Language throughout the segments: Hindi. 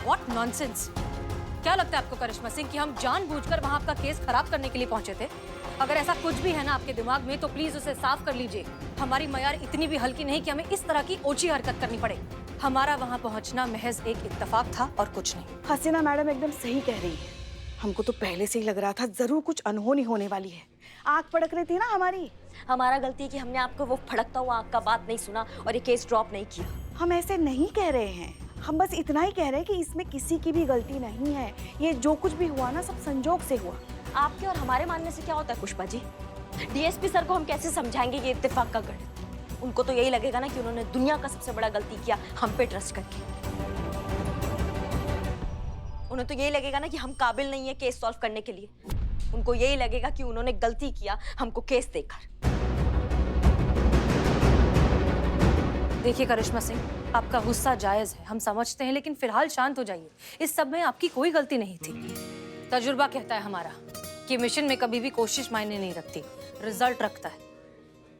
What nonsense. क्या लगता है आपको करिश्मा सिंह कि हम जानबूझकर वहां आपका केस खराब करने के लिए पहुंचे थे? अगर ऐसा कुछ भी है ना आपके दिमाग में तो प्लीज उसे साफ कर लीजिए। हमारी मयार इतनी भी हल्की नहीं कि हमें इस तरह की ओछी हरकत करनी पड़े। हमारा वहां पहुंचना महज एक इत्तेफाक था और कुछ नहीं। हसीना मैडम एकदम सही कह रही है। हमको तो पहले से ही लग रहा था जरूर कुछ अनहोनी होने वाली है। आग पड़क रही थी ना हमारी। हमारा गलती है कि हमने आपको वो फड़कता हुआ आग का बात नहीं सुना और ये केस ड्रॉप नहीं किया। हम ऐसे नहीं कह रहे हैं, हम बस इतना ही कह रहे हैं कि इसमें किसी की भी गलती नहीं है। ये जो कुछ भी हुआ ना सब संजोग से हुआ। आपके और हमारे मानने से क्या होता है पुष्पा जी? डीएसपी सर को हम कैसे समझाएंगे कि इत्तेफाक का गढ़? उनको तो यही लगेगा ना कि उन्होंने दुनिया का सबसे बड़ा गलती किया हम पे ट्रस्ट करके। उन्हें तो यही लगेगा ना कि हम काबिल नहीं है केस सॉल्व करने के लिए। उनको यही लगेगा कि उन्होंने गलती किया हमको केस देकर। देखिए करिश्मा सिंह, आपका गुस्सा जायज है, हम समझते हैं, लेकिन फिलहाल शांत हो जाइए। इस सब में आपकी कोई गलती नहीं थी। तजुर्बा कहता है हमारा कि मिशन में कभी भी कोशिश मायने नहीं रखती, रिजल्ट रखता है।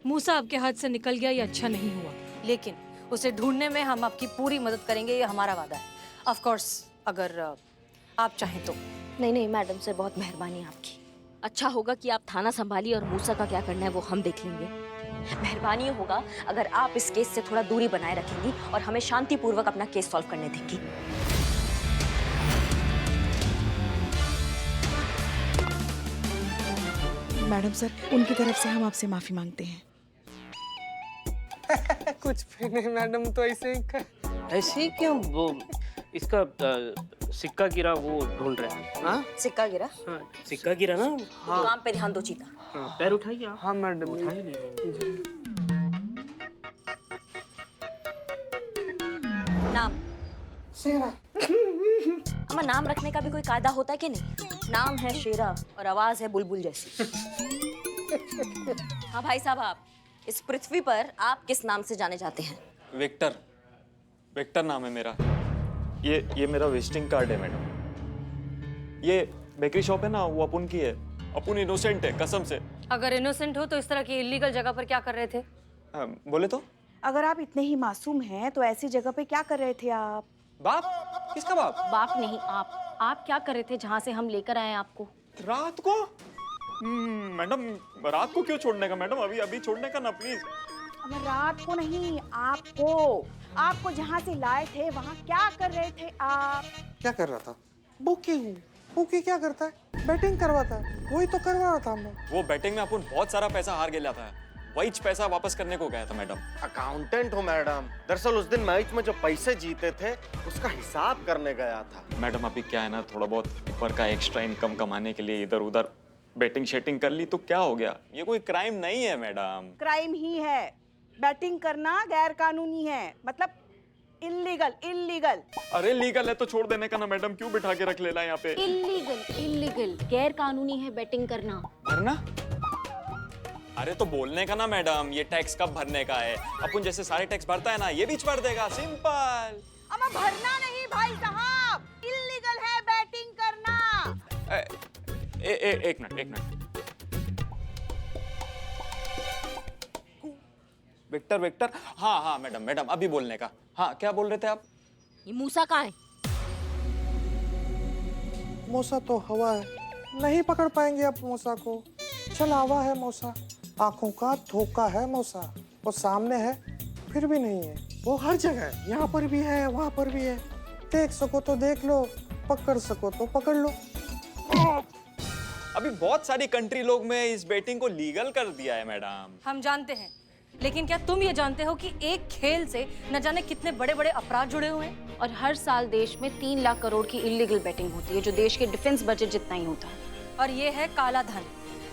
मूसा आपके हाथ से निकल गया, ये अच्छा नहीं हुआ, लेकिन उसे ढूंढने में हम आपकी पूरी मदद करेंगे, ये हमारा वादा है। ऑफ कोर्स अगर आप चाहें तो। नहीं मैडम से बहुत मेहरबानी आपकी। अच्छा होगा कि आप थाना संभालिए और मूसा का क्या करना है वो हम देख लेंगे। मेहरबानी होगा अगर आप इस केस से थोड़ा दूरी बनाए रखेंगी और हमें शांतिपूर्वक अपना केस सॉल्व करने देंगी। मैडम सर, उनकी तरफ से हम आपसे माफी मांगते हैं। कुछ भी नहीं मैडम, तो ऐसे ही ऐसे ही क्यों? वो इसका सिक्का गिरा वो ढूंढ रहे हैं। हाँ सिक्का गिरा? हाँ सिक्का गिरा ना। हाँ। काम पे ध्यान दो चीता। हाँ, पैर उठाइए आप। हाँ मैडम। उठाइए नहीं। नाम शेरा। अम्मा, नाम रखने का भी कोई कायदा होता है कि नहीं? नाम है शेरा और आवाज है बुलबुल जैसी। हाँ भाई साहब, आप इस पृथ्वी पर आप किस नाम से जाने जाते हैं? विक्टर। विक्टर नाम है मेरा। ये मेरा विजिटिंग कार्ड है मैडम। ये बेकरी शॉप है ना, वो अपुन की है। अपुन इनोसेंट है कसम से। अगर इनोसेंट हो तो इस तरह की इलीगल जगह पर क्या कर रहे थे? बोले तो? अगर आप इतने ही मासूम हैं तो ऐसी जगह पे क्या कर रहे थे आप? बाप? किसका बाप? बाप नहीं, आप क्या कर रहे थे जहाँ से हम लेकर आए आपको? रात को? मैडम रात को क्यों छोड़ने का मैडम? अभी छोड़ने का ना प्लीज। अब रात को नहीं, आपको जहाँ से लाए थे वहाँ क्या कर रहे थे आप? क्या कर रहा था? बुकी क्या करता है? बैटिंग करवाता है। वही तो करवा रहा था हमने। वो बैटिंग में अपन बहुत सारा पैसा हार गया था, वही पैसा वापस करने को गया था मैडम। अकाउंटेंट हो मैडम। दरअसल उस दिन मैच में जो पैसे जीते थे उसका हिसाब करने गया था। मैडम अभी क्या है ना, थोड़ा बहुत ऊपर का एक्स्ट्रा इनकम कमाने के लिए इधर उधर बैटिंग शेटिंग कर ली तो क्या हो गया? ये कोई क्राइम नहीं है मैडम। क्राइम ही है। बैटिंग करना गैर कानूनी है, मतलब इल्लीगल। अरे लीगल है तो छोड़ देने का ना मैडम, क्यों बिठा के रख लेना यहाँ पे? इल्लीगल गैर कानूनी है बैटिंग करना। भरना? अरे तो बोलने का ना मैडम, ये टैक्स कब भरने का है? अपन जैसे सारे टैक्स भरता है ना, ये भी भर देगा, सिंपल। अब भरना नहीं भाई साहब, इल्लीगल है बैटिंग करना। एक मिनट। विक्टर। हाँ मैडम अभी बोलने का। हाँ क्या बोल रहे थे आप? ये मूसा कहाँ है? मूसा तो हवा है, नहीं पकड़ पाएंगे आप मूसा को। चलावा है मूसा, आंखों का धोखा है मूसा। वो सामने है फिर भी नहीं है, वो हर जगह है। यहाँ पर भी है, वहाँ पर भी है। देख सको तो देख लो, पकड़ सको तो पकड़ लो। अभी बहुत सारी कंट्री लोग में इस बैटिंग को लीगल कर दिया है मैडम। हम जानते हैं, लेकिन क्या तुम ये जानते हो कि एक खेल से न जाने कितने बड़े बड़े अपराध जुड़े हुए हैं? और हर साल देश में 3 लाख करोड़ की इल्लीगल बैटिंग होती है, जो देश के डिफेंस बजट जितना ही होता है। और ये है काला धन,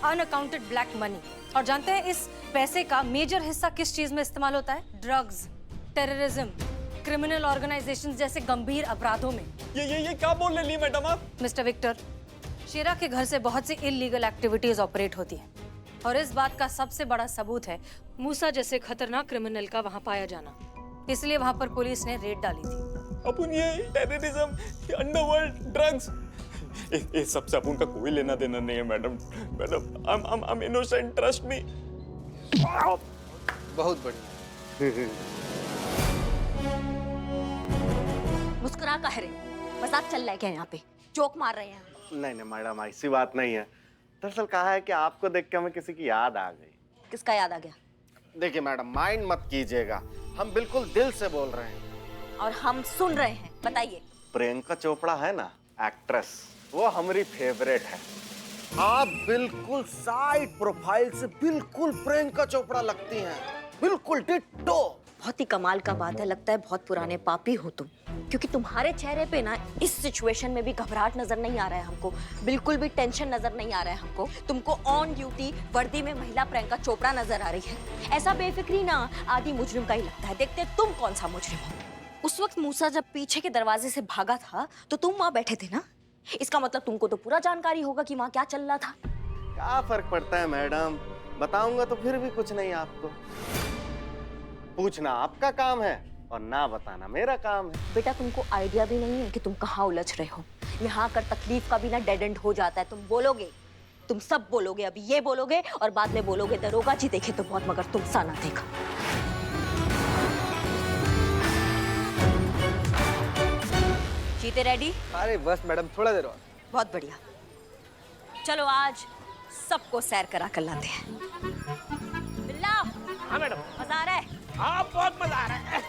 अनअकाउंटेड ब्लैक मनी। और जानते हैं इस पैसे का मेजर हिस्सा किस चीज में इस्तेमाल होता है? ड्रग्स, टेररिज्म, क्रिमिनल ऑर्गेनाइजेशंस जैसे गंभीर अपराधों में। ये क्या बोल रही मैडम आप? मिस्टर विक्टर, शेरा के घर से बहुत सी इल्लीगल एक्टिविटीज ऑपरेट होती हैं, और इस बात का सबसे बड़ा सबूत है मूसा जैसे खतरनाक क्रिमिनल का वहां पाया जाना। इसलिए वहां पर पुलिस ने रेड डाली थी। अपन ये टेररिज्म, अंडरवर्ल्ड, ड्रग्स, ये सबसे अपन का कोई लेना देना नहीं है madam. I am innocent, trust me. बहुत बढ़िया। मुस्कुरा का है रे, मजाक चल रहा है क्या यहाँ पे? जोक मार रहे हैं? नहीं नहीं मैडम, ऐसी बात नहीं है। दरअसल कहा है कि आपको देख के हमें किसी की याद आ गई। किसका याद आ गया? देखिए मैडम, माइंड मत कीजिएगा, हम बिल्कुल दिल से बोल रहे हैं। और हम सुन रहे हैं, बताइए। प्रियंका चोपड़ा है ना, एक्ट्रेस, वो हमारी फेवरेट है। आप बिल्कुल साइड प्रोफाइल से बिल्कुल प्रियंका चोपड़ा लगती हैं, बिल्कुल डिट्टो। बहुत ही कमाल का बात है, लगता है बहुत पुराने पापी हो तुम, क्योंकि तुम्हारे चेहरे पे ना इस सिचुएशन में भी घबराहट नजर नहीं आ रहा है हमको, बिल्कुल भी टेंशन नजर नहीं आ रहा है हमको। तुमको ऑन ड्यूटी वर्दी में महिला प्रियंका चोपड़ा नजर आ रही है। ऐसा बेफिक्री ना आदि मुजरिम का ही लगता है। देखते तुम कौन सा मुजरिम हो। उस वक्त मूसा जब पीछे के दरवाजे से भागा था तो तुम वहां बैठे थे ना, इसका मतलब तुमको तो पूरा जानकारी होगा कि वहां क्या चल रहा था। क्या फर्क पड़ता है मैडम, बताऊंगा तो फिर भी कुछ नहीं। आपको पूछना आपका काम है और ना बताना मेरा काम है। बेटा तुमको आइडिया भी नहीं है कि तुम कहाँ उलझ रहे हो। यहाँ कर तकलीफ का भी ना डेड एंड हो जाता है। तुम बोलोगे, तुम सब बोलोगे, अभी ये बोलोगे और बाद में बोलोगे दरोगा जी देखे तो बहुत, मगर तुम सा ना देखा। जीते रेडी? अरे बस मैडम, थोड़ा देर और। बहुत बढ़िया, चलो आज सबको सैर करा कर लाते हैं। बिल्ला, हाँ मैडम। मजा आ रहा है? हाँ बहुत मजा आ रहा है।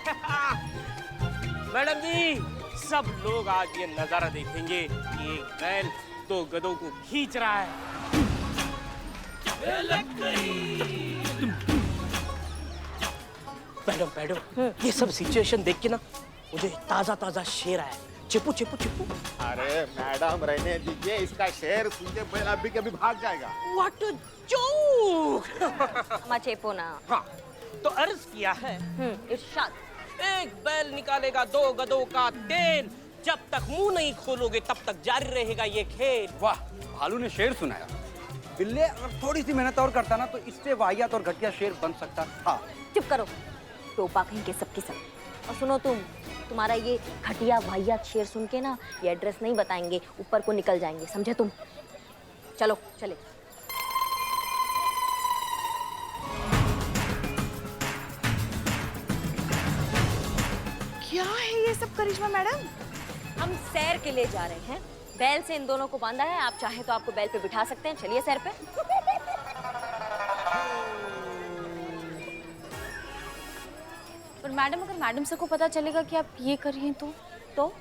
मैडम जी, सब लोग आज ये नजारा देखेंगे कि एक बैल दो गधों को खींच रहा है। मैडम, ये सब सिचुएशन देख के ना मुझे ताजा ताजा शेर आया। चिपू चिपू चिपू। अरे मैडम रहने दीजिए, इसका शेर सुनते बैल अभी कभी भाग जाएगा। What a joke. मचेपो ना। हाँ, तो अर्ज किया है, इरशाद। एक बैल निकालेगा दो गधों का तेल, जब तक मुंह नहीं खोलोगे तब तक जारी रहेगा ये खेल। वाह, भालू ने शेर सुनाया। बिल्ले अगर थोड़ी सी मेहनत और करता ना तो इससे वाहियात और घटिया शेर बन सकता था। चुप करो, टोपा कहीं के सबकी सब। और सुनो तुम्हारा ये घटिया वाहियात शेर सुन के ना ये एड्रेस नहीं बताएंगे, ऊपर को निकल जाएंगे, समझे तुम? चलो चले। क्या है ये सब करिश्मा मैडम? हम सैर के लिए जा रहे हैं। बैल से इन दोनों को बांधा है, आप चाहे तो आपको बैल पे बिठा सकते हैं। चलिए सैर पे। पर मैडम, अगर मैडम सर को पता चलेगा कि आप ये कर रही हैं तो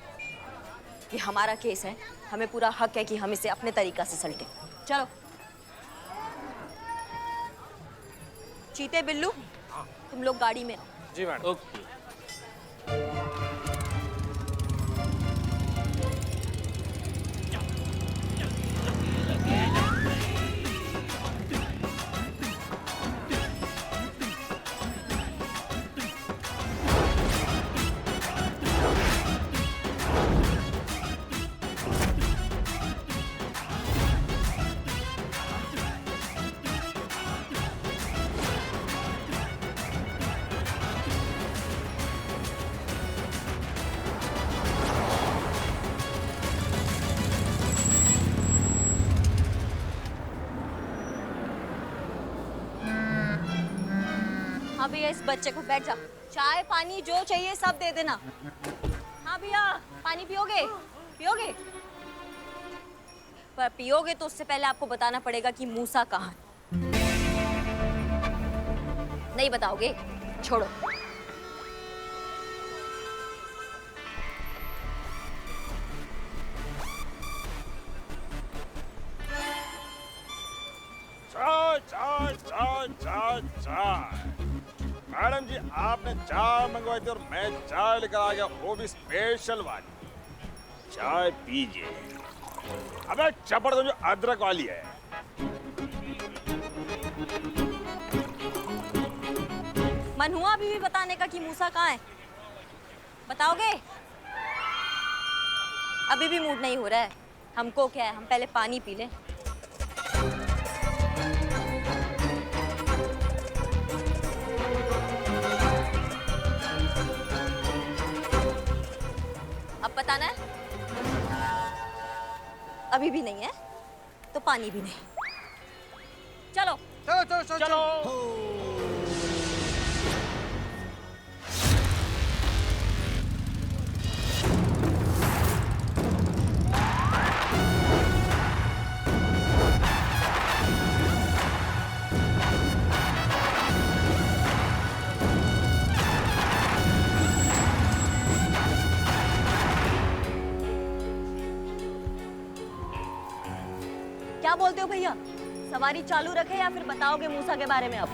ये हमारा केस है, हमें पूरा हक है कि हम इसे अपने तरीका से सलटें। चलो चीते बिल्लू, तुम लोग गाड़ी में आओ। जी मैडम। ओके। हाँ भैया, इस बच्चे को बैठ जा, चाय पानी जो चाहिए सब दे देना। हाँ भैया, पानी पियोगे? पियोगे? पर पियोगे तो उससे पहले आपको बताना पड़ेगा कि मूसा कहाँ है। नहीं बताओगे? छोड़ो। चाय चाय चाय चाय चाय। मैडम जी, आपने चाय मंगवाई थी और मैं चाय लेकर आ गया, वो भी स्पेशल वाली। चाय पीजिए। अबे चपड़ तो जो अदरक वाली है। मन हुआ अभी भी बताने का कि मूसा कहाँ है? बताओगे? अभी भी मूड नहीं हो रहा है। हमको क्या है, हम पहले पानी पी लें। अब बताना है? अभी भी नहीं है तो पानी भी नहीं। चलो चलो चलो चलो, चलो। क्या बोलते हो भैया? सवारी चालू रखे या फिर बताओगे मूसा के बारे में अब?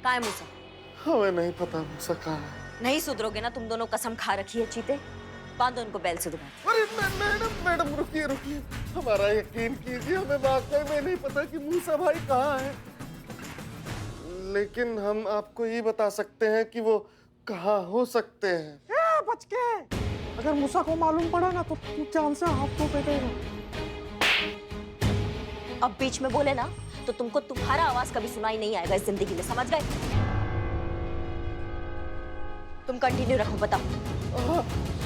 कहाँ है मूसा? हमें नहीं पता मूसा कहाँ है। नहीं सुधरोगे ना तुम दोनों, कसम खा रखी है चीते। बांधो उनको बैल से दोबारा। अरे मैडम रुकिए रुकिए, हमारा यकीन कीजिए, हमें वाकई में नहीं पता कि मूसा भाई कहाँ है। लेकिन हम आपको ये बता सकते हैं कि वो कहाँ हो सकते हैं। बच के, अगर मूसा को मालूम पड़ा ना तो तू जान से हाथ तो बैठेगा। अब बीच में बोले ना तो तुमको तुम्हारा आवाज कभी सुनाई नहीं आएगा इस जिंदगी में, समझ गए? तुम कंटिन्यू रखो, बताओ।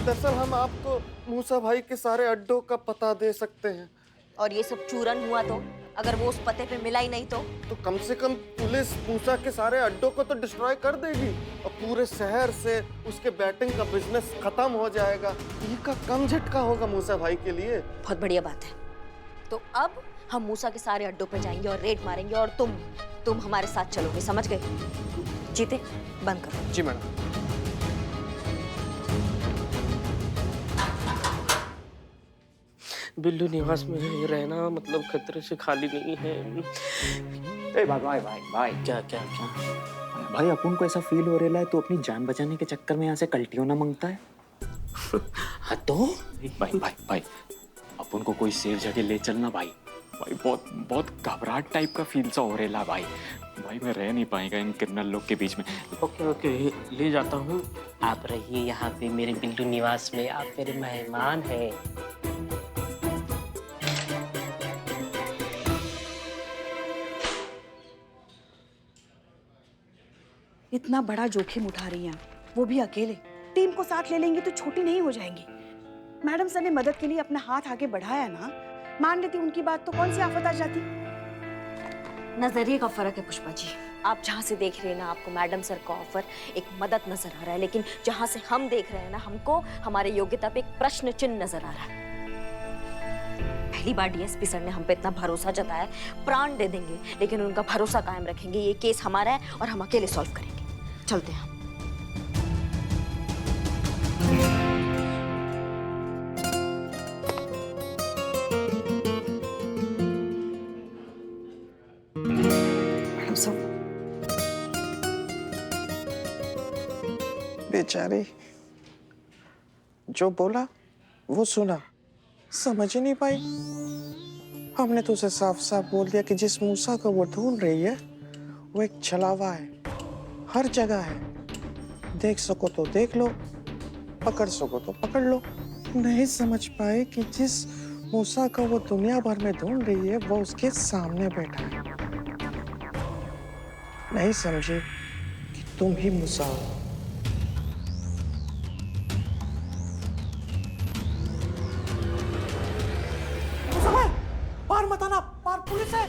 दरअसल हम आपको मूसा भाई के सारे अड्डों का पता दे सकते हैं। और ये सब चूरन हुआ तो अगर वो उस पते पे मिला ही नहीं तो कम से कम पुलिस मूसा के सारे अड्डों को तो डिस्ट्रॉय कर देगी और पूरे शहर से उसके बैटिंग का बिजनेस खत्म हो जाएगा। ये का कम झटका होगा मूसा भाई के लिए। बहुत बढ़िया बात है। तो अब हम मूसा के सारे अड्डों पे जाएंगे और रेड मारेंगे और तुम हमारे साथ चलोगे, समझ गए? जीते, बंद करो। जी मैडम। बिल्लू निवास में रहना मतलब खतरे से खाली नहीं है। ए भाई भाई भाई क्या क्या क्या? भाई अपन को ऐसा फील हो रहा है तो अपनी जान बचाने के चक्कर में यहाँ से कल्टियों ना मांगता है। हाँ तो भाई भाई भाई अपन को कोई सेफ जगह ले चलना भाई। भाई बहुत घबराहट टाइप का फील सा हो रहा है भाई। भाई मैं रह नहीं पाएगा इन क्रिमिनल लोग के बीच में। ओके ओके, ले जाता हूँ। आप रहिए यहाँ पे मेरे बिल्लू निवास में, आप मेरे मेहमान हैं। इतना बड़ा जोखिम उठा रही हैं, वो भी अकेले। टीम को साथ ले लेंगी तो छोटी नहीं हो जाएंगी। मैडम सर ने मदद के लिए अपना हाथ आगे बढ़ाया ना, मान लेती उनकी बात तो कौन सी आफत आ जाती। नजरिए का फर्क है पुष्पा जी। आप जहाँ से देख रहे हैं ना, आपको मैडम सर का ऑफर एक मदद नजर आ रहा है, लेकिन जहाँ से हम देख रहे हैं ना, हमको हमारे योग्यता पे एक प्रश्न चिन्ह नजर आ रहा है। पहली बार डीएसपी सर ने हम पे इतना भरोसा जताया, प्राण दे देंगे लेकिन उनका भरोसा कायम रखेंगे। ये केस हमारा है और हम अकेले सॉल्व करेंगे। चलते हैं। मैडम सर, बेचारी, जो बोला वो सुना, समझ ही नहीं पाई। हमने तो उसे साफ साफ बोल दिया कि जिस मूसा को वो ढूंढ रही है वो एक छलावा है, हर जगह है। देख सको तो देख लो, पकड़ सको तो पकड़ लो। नहीं समझ पाए कि जिस मूसा को वो दुनिया भर में ढूंढ रही है वो उसके सामने बैठा है। नहीं समझे कि तुम ही मूसा हो। पार मत आना, पार पुलिस है।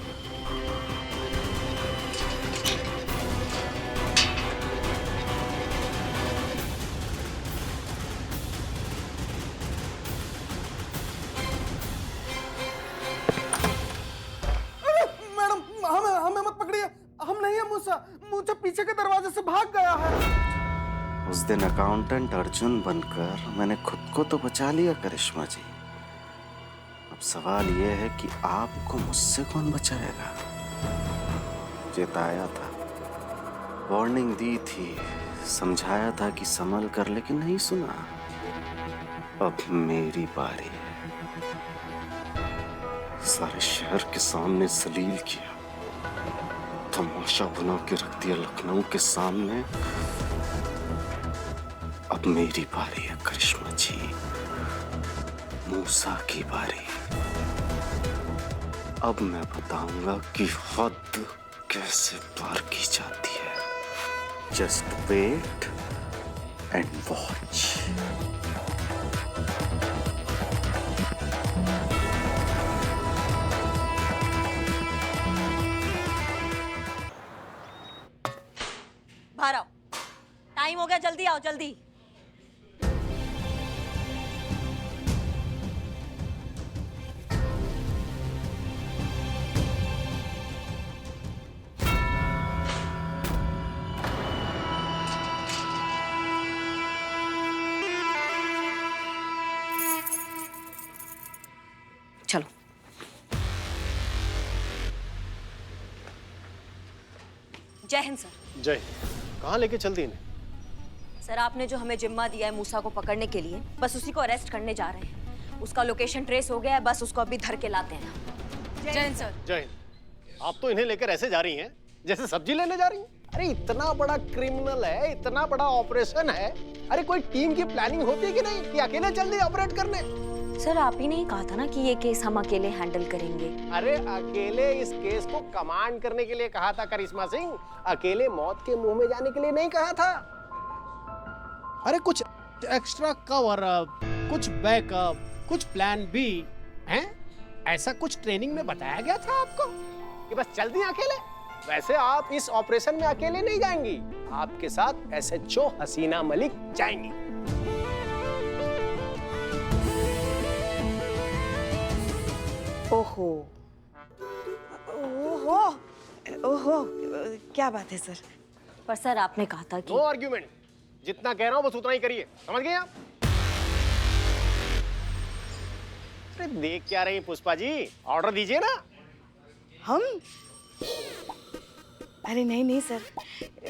मैडम हमें मत पकड़िए, हम नहीं है मूसा। मूसा पीछे के दरवाजे से भाग गया है। उस दिन अकाउंटेंट अर्जुन बनकर मैंने खुद को तो बचा लिया करिश्मा जी। अब सवाल यह है कि आपको मुझसे कौन बचाएगा? चेताया था, वार्निंग दी थी, समझाया था कि संभल कर, लेकिन नहीं सुना। अब मेरी बारी है। सारे शहर के सामने जलील किया, तमाशा बना के रख दिया लखनऊ के सामने। अब मेरी बारी है करिश्मा जी, मूसा की बारी। अब मैं बताऊंगा कि हद कैसे पार की जाती है। Just wait and watch. बाहर आओ, टाइम हो गया, जल्दी आओ जल्दी। जय हिंद सर। जय। कहाँ लेके चल दी इन्हें? सर आपने जो हमें जिम्मा दिया है मूसा को पकड़ने के लिए, बस उसी को अरेस्ट करने जा रहे हैं। उसका लोकेशन ट्रेस हो गया है, बस उसको अभी धर के लाते हैं। जय हिंद सर। जय हिंद। आप तो इन्हें लेकर ऐसे जा रही हैं जैसे सब्जी लेने जा रही हैं। अरे इतना बड़ा क्रिमिनल है, इतना बड़ा ऑपरेशन है, अरे कोई टीम की प्लानिंग होती है कि नहीं कि अकेले चल दी ऑपरेट करने? सर आप ही ने ही कहा था ना कि ये केस हम अकेले हैंडल करेंगे। अरे अकेले इस केस को कमांड करने के लिए कहा था करिश्मा सिंह, अकेले मौत के मुंह में जाने के लिए नहीं कहा था। अरे कुछ एक्स्ट्रा कवर अप, कुछ बैकअप, कुछ प्लान बी हैं? ऐसा कुछ ट्रेनिंग में बताया गया था आपको कि बस चल दिए अकेले? वैसे आप इस ऑपरेशन में अकेले नहीं जाएंगी, आपके साथ एसएचओ हसीना मलिक जाएंगी। ओहो ओहो ओहो, क्या बात है सर? पर सर आपने कहा था कि नो आर्ग्यूमेंट, जितना कह रहा हूं बस उतना ही करिए, समझ गए आप? अरे देख क्या रही पुष्पा जी, ऑर्डर दीजिए ना। हम? अरे नहीं नहीं सर,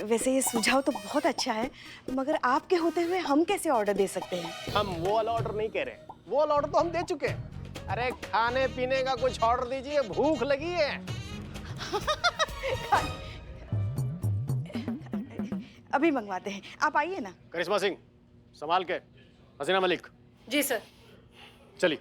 वैसे ये सुझाव तो बहुत अच्छा है, मगर आपके होते हुए हम कैसे ऑर्डर दे सकते हैं? हम वो वाला ऑर्डर नहीं कह रहे, वो वाला ऑर्डर तो हम दे चुके हैं। अरे खाने पीने का कुछ ऑर्डर दीजिए, भूख लगी है। अभी मंगवाते हैं, आप आइए ना। करिश्मा सिंह संभाल के, हसीना मलिक। जी सर। चलिए।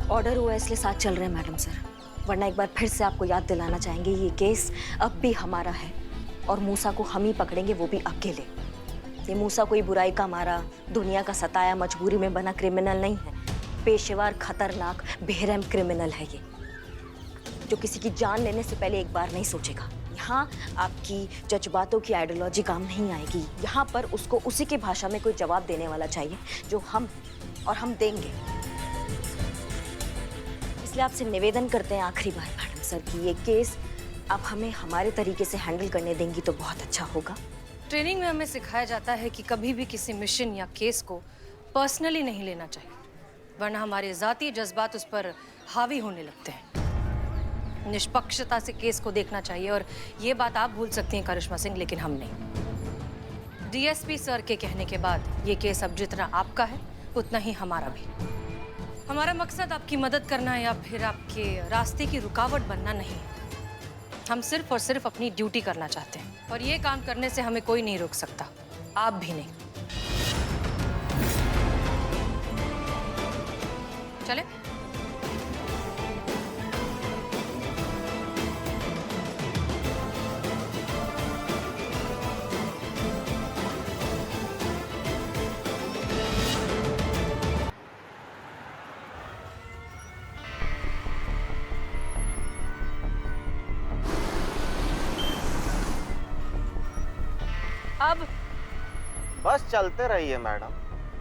ऑर्डर हुआ है इसलिए साथ चल रहे हैं मैडम सर, वरना एक बार फिर से आपको याद दिलाना चाहेंगे ये केस अब भी हमारा है और मूसा को हम ही पकड़ेंगे, वो भी अकेले। ये मूसा कोई बुराई का मारा, दुनिया का सताया, मजबूरी में बना क्रिमिनल नहीं है। पेशेवर, खतरनाक, बेरहम क्रिमिनल है ये, जो किसी की जान लेने से पहले एक बार नहीं सोचेगा। यहाँ आपकी जज्बातों की आइडियोलॉजी काम नहीं आएगी। यहाँ पर उसको उसी की भाषा में कोई जवाब देने वाला चाहिए जो हम देंगे। इसलिए आपसे निवेदन करते हैं आखिरी बार मैडम सर कि ये केस आप हमें हमारे तरीके से हैंडल करने देंगी तो बहुत अच्छा होगा। ट्रेनिंग में हमें सिखाया जाता है कि कभी भी किसी मिशन या केस को पर्सनली नहीं लेना चाहिए, वरना हमारे जाती जज्बात उस पर हावी होने लगते हैं। निष्पक्षता से केस को देखना चाहिए, और ये बात आप भूल सकती हैं करिश्मा सिंह, लेकिन हम नहीं। डीएसपी सर के कहने के बाद ये केस अब जितना आपका है उतना ही हमारा भी। हमारा मकसद आपकी मदद करना या फिर आपके रास्ते की रुकावट बनना नहीं है। हम सिर्फ और सिर्फ अपनी ड्यूटी करना चाहते हैं, और ये काम करने से हमें कोई नहीं रोक सकता, आप भी नहीं। चले? अब बस चलते रहिए मैडम,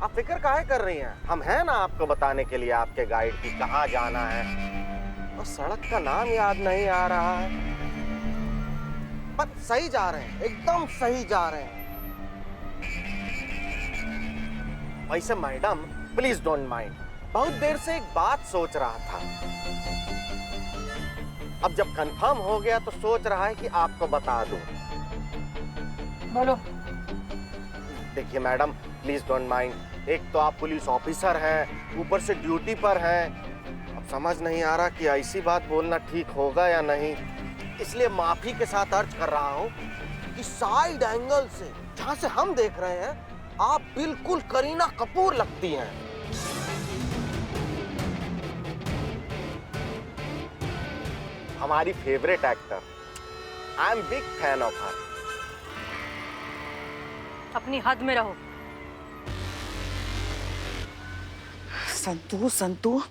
आप फिक्र काहे कर रही हैं? हम हैं ना आपको बताने के लिए आपके गाइड की कहाँ जाना है। और सड़क का नाम याद नहीं आ रहा है, पर सही जा रहे हैं, एकदम सही जा रहे हैं। वैसे मैडम प्लीज डोंट माइंड, बहुत देर से एक बात सोच रहा था, अब जब कंफर्म हो गया तो सोच रहा है कि आपको बता दूं। बोलो। देखिए मैडम प्लीज डोंट माइंड, एक तो आप पुलिस ऑफिसर हैं, ऊपर से ड्यूटी पर हैं। अब समझ नहीं आ रहा कि ऐसी बात बोलना ठीक होगा या नहीं, इसलिए माफी के साथ अर्ज कर रहा हूँ कि साइड एंगल से जहाँ से हम देख रहे हैं आप बिल्कुल करीना कपूर लगती हैं। हमारी favourite actor, I am big fan of her. अपनी हद में रहो। संतू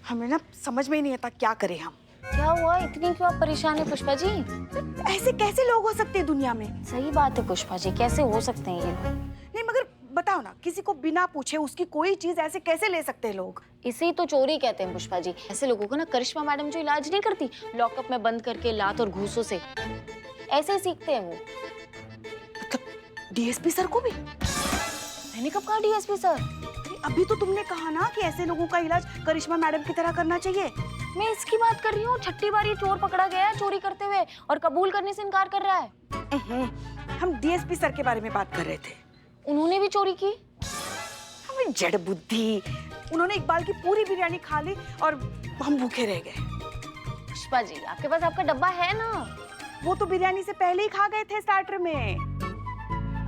हमें ना समझ में ही नहीं आता क्या करें हम। क्या हुआ, इतनी क्यों आप परेशान है पुष्पा जी? ऐसे कैसे लोग हो सकते हैं दुनिया में? सही बात है पुष्पा जी, कैसे हो सकते हैं ये लोग? नहीं मगर बताओ ना, किसी को बिना पूछे उसकी कोई चीज ऐसे कैसे ले सकते हैं लोग? इसे ही तो चोरी कहते हैं पुष्पा जी। ऐसे लोगों को ना करिश्मा मैडम जो इलाज नहीं करती लॉकअप में बंद करके लात और घूसों से, ऐसे ही सीखते हैं वो। डीएसपी सर को भी? मैंने कब कहा डीएसपी सर? अभी तो तुमने कहा ना कि ऐसे लोगों का इलाज करिश्मा मैडम की तरह करना चाहिए। मैं इसकी बात कर रही हूँ। 6ठी बार ये चोर पकड़ा गया है चोरी करते हुए और कबूल करने से इनकार कर रहा है। हम डीएसपी सर के बारे में बात कर रहे थे। उन्होंने भी चोरी की? हमें जड़ बुद्धि। उन्होंने इकबाल की पूरी बिरयानी खा ली और हम भूखे रह गए। पुष्पा जी, आपके पास आपका डब्बा है ना? वो तो बिरयानी से पहले ही खा गए थे स्टार्टर में।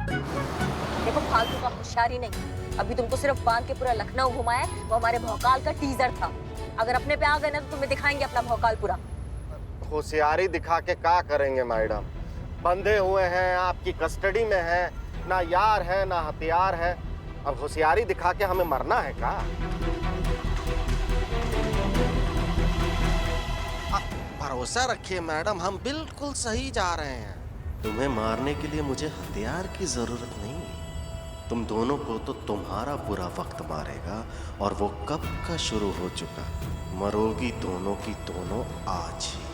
देखो, फालतू का होशियारी नहीं। अभी तुमको सिर्फ बांध के पूरा लखनऊ घुमाया, वो हमारे भौकाल का टीजर था। अगर अपने पे आ गए ना तो तुम्हें दिखाएंगे अपना भौकाल पूरा। होशियारी दिखा के क्या करेंगे मैडम? बंधे हुए हैं, आपकी कस्टडी में हैं, ना यार है ना हथियार है। अब होशियारी दिखा के हमें मरना है क्या? भरोसा रखिए मैडम, हम बिल्कुल सही जा रहे हैं। तुम्हें मारने के लिए मुझे हथियार की जरूरत नहीं। तुम दोनों को तो तुम्हारा बुरा वक्त मारेगा, और वो कब का शुरू हो चुका। मरोगी दोनों की दोनों आज ही।